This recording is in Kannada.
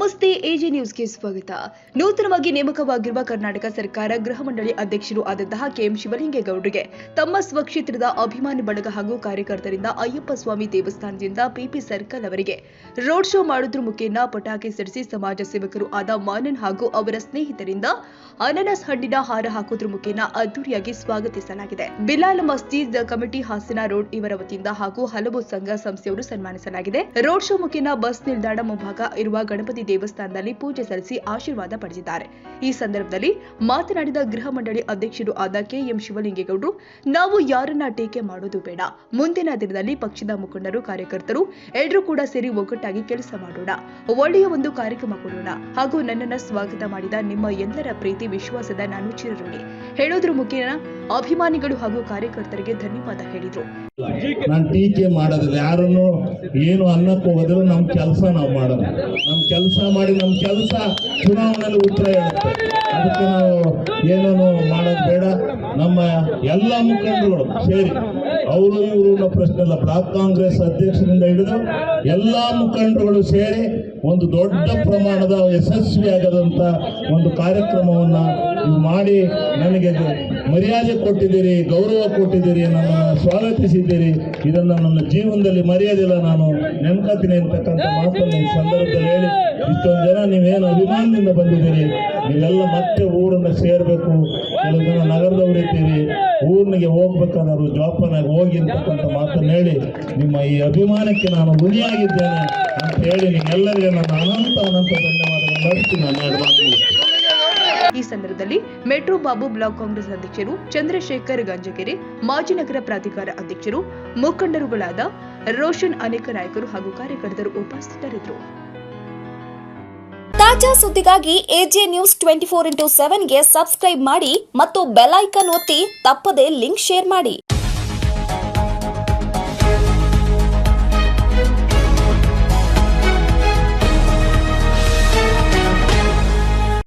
ನಮಸ್ತೆ ಎಜಿ ನ್ಯೂಸ್ಗೆ ಸ್ವಾಗತ. ನೂತನವಾಗಿ ನೇಮಕವಾಗಿರುವ ಕರ್ನಾಟಕ ಸರ್ಕಾರ ಗೃಹ ಮಂಡಳಿ ಅಧ್ಯಕ್ಷರು ಆದಂತಹ ಕೆಎಂ ಶಿವಲಿಂಗೇಗೌಡರಿಗೆ ತಮ್ಮ ಸ್ವಕ್ಷೇತ್ರದ ಅಭಿಮಾನಿ ಬಳಗ ಹಾಗೂ ಕಾರ್ಯಕರ್ತರಿಂದ ಅಯ್ಯಪ್ಪ ಸ್ವಾಮಿ ದೇವಸ್ಥಾನದಿಂದ ಪಿಪಿ ಸರ್ಕಲ್ ಅವರಿಗೆ ರೋಡ್ ಶೋ ಮಾಡುವುದರ ಮುಖೇನ ಪಟಾಕಿ ಸಿಡಿಸಿ ಸಮಾಜ ಸೇವಕರು ಆದ ಮಾನನ್ ಹಾಗೂ ಅವರ ಸ್ನೇಹಿತರಿಂದ ಅನಾನಸ್ ಹಣ್ಣಿನ ಹಾರ ಹಾಕುವುದರ ಮುಖೇನ ಅದ್ದೂರಿಯಾಗಿ ಸ್ವಾಗತಿಸಲಾಗಿದೆ. ಬಿಲಾಲ್ ಮಸ್ಜಿದ್ ಕಮಿಟಿ ಹಾಸನ ರೋಡ್ ಇವರ ವತಿಯಿಂದ ಹಾಗೂ ಹಲವು ಸಂಘ ಸಂಸ್ಥೆಯವರು ಸನ್ಮಾನಿಸಲಾಗಿದೆ. ರೋಡ್ ಶೋ ಮುಖೇನ ಬಸ್ ನಿಲ್ದಾಣ ಮುಂಭಾಗ ಇರುವ ಗಣಪತಿ ದೇವಸ್ಥಾನದಲ್ಲಿ ಪೂಜೆ ಸಲ್ಲಿಸಿ ಆಶೀರ್ವಾದ ಪಡೆದಿದ್ದಾರೆ. ಈ ಸಂದರ್ಭದಲ್ಲಿ ಮಾತನಾಡಿದ ಗೃಹ ಮಂಡಳಿ ಅಧ್ಯಕ್ಷರು ಆದ ಕೆಎಂ ಶಿವಲಿಂಗೇಗೌಡರು, ನಾವು ಯಾರನ್ನ ಟೀಕೆ ಮಾಡೋದು ಬೇಡ. ಮುಂದಿನ ದಿನದಲ್ಲಿ ಪಕ್ಷದ ಮುಖಂಡರು, ಕಾರ್ಯಕರ್ತರು ಎಲ್ಲರೂ ಕೂಡ ಸೇರಿ ಒಗ್ಗಟ್ಟಾಗಿ ಕೆಲಸ ಮಾಡೋಣ, ಒಳ್ಳೆಯ ಒಂದು ಕಾರ್ಯಕ್ರಮ ಕೊಡೋಣ ಹಾಗೂ ನನ್ನನ್ನ ಸ್ವಾಗತ ಮಾಡಿದ ನಿಮ್ಮ ಎಲ್ಲರ ಪ್ರೀತಿ ವಿಶ್ವಾಸದ ನಾನು ಚಿರಋಣಿ ಹೇಳೋದ್ರ ಮುಖೇನ ಅಭಿಮಾನಿಗಳು ಹಾಗೂ ಕಾರ್ಯಕರ್ತರಿಗೆ ಧನ್ಯವಾದ ಹೇಳಿದ್ರು. ನಾನು ಟೀಕೆ ಮಾಡೋದಿಲ್ಲ, ಯಾರನ್ನು ಏನು ಅನ್ನಕ್ಕೆ ಹೋಗೋದಿಲ್ಲ. ನಮ್ಮ ಕೆಲಸ ನಾವು ಮಾಡೋದು, ನಮ್ಮ ಕೆಲಸ ಮಾಡಿ ನಮ್ಮ ಕೆಲಸ ಚುನಾವಣೆಯಲ್ಲಿ ಉತ್ತರ ಹೇಳುತ್ತೆ. ಅದಕ್ಕೆ ನಾವು ಏನೂ ಮಾಡೋದು ಬೇಡ. ನಮ್ಮ ಎಲ್ಲ ಮುಖಂಡರುಗಳು ಸೇರಿ, ಅವರು ಇವರು ಪ್ರಶ್ನೆ ಇಲ್ಲ, ಬ್ಲಾಕ್ ಕಾಂಗ್ರೆಸ್ ಅಧ್ಯಕ್ಷರಿಂದ ಹಿಡಿದು ಎಲ್ಲ ಮುಖಂಡರುಗಳು ಸೇರಿ ಒಂದು ದೊಡ್ಡ ಪ್ರಮಾಣದ ಯಶಸ್ವಿಯಾಗದಂಥ ಒಂದು ಕಾರ್ಯಕ್ರಮವನ್ನು ಮಾಡಿ ನನಗೆ ಮರ್ಯಾದೆ ಕೊಟ್ಟಿದ್ದೀರಿ, ಗೌರವ ಕೊಟ್ಟಿದ್ದೀರಿ, ನನ್ನನ್ನು ಸ್ವಾಗತಿಸಿದ್ದೀರಿ. ಇದನ್ನು ನನ್ನ ಜೀವನದಲ್ಲಿ ಮರೆಯೋದಿಲ್ಲ, ನಾನು ನೆನ್ಕತೀನಿ ಅಂತಕ್ಕಂಥ ಮಾತನ್ನು ಈ ಸಂದರ್ಭದಲ್ಲಿ ಹೇಳಿ, ಇಷ್ಟೊಂದು ಜನ ನೀವೇನು ಅಭಿಮಾನದಿಂದ ಬಂದಿದ್ದೀರಿ, ನೀವೆಲ್ಲ ಮತ್ತೆ ಊರನ್ನು ಸೇರಬೇಕು. ಕೆಲವು ಜನ ನಗರದವರು ಇದ್ದೀರಿ, ಊರಿನಿಗೆ ಹೋಗ್ಬೇಕಾದ್ರು ಜೋಪಾನಾಗಿ ಹೋಗಿ ಅಂತಕ್ಕಂಥ ಮಾತನ್ನು ಹೇಳಿ ನಿಮ್ಮ ಈ ಅಭಿಮಾನಕ್ಕೆ ನಾನು ಋಣಿಯಾಗಿದ್ದೇನೆ ಅಂತ ಹೇಳಿ ನಿಮ್ಮೆಲ್ಲರಿಗೆ ನನ್ನ ಅನಂತ ಧನ್ಯವಾದಗಳು ನಡೆಸ್ತೀನಿ. ಈ ಸಂದರ್ಭದಲ್ಲಿ ಮೆಟ್ರೋ ಬಾಬು ಬ್ಲಾಕ್ ಕಾಂಗ್ರೆಸ್ ಅಧ್ಯಕ್ಷರು ಚಂದ್ರಶೇಖರ್ ಗಂಜಗೆರೆ, ಮಾಜಿ ನಗರ ಪ್ರಾಧಿಕಾರ ಅಧ್ಯಕ್ಷರು, ಮುಖಂಡರುಗಳಾದ ರೋಷನ್, ಅನೇಕ ನಾಯಕರು ಹಾಗೂ ಕಾರ್ಯಕರ್ತರು ಉಪಸ್ಥಿತರಿದ್ದರು. ತಾಜಾ ಸುದ್ದಿಗಾಗಿ ಎಜೆ ನ್ಯೂಸ್ 24x7 ಗೆ ಸಬ್ಸ್ಕ್ರೈಬ್ ಮಾಡಿ ಮತ್ತು ಬೆಲ್ ಐಕಾನ್ ಒತ್ತಿ ತಪ್ಪದೇ ಲಿಂಕ್ ಶೇರ್ ಮಾಡಿ.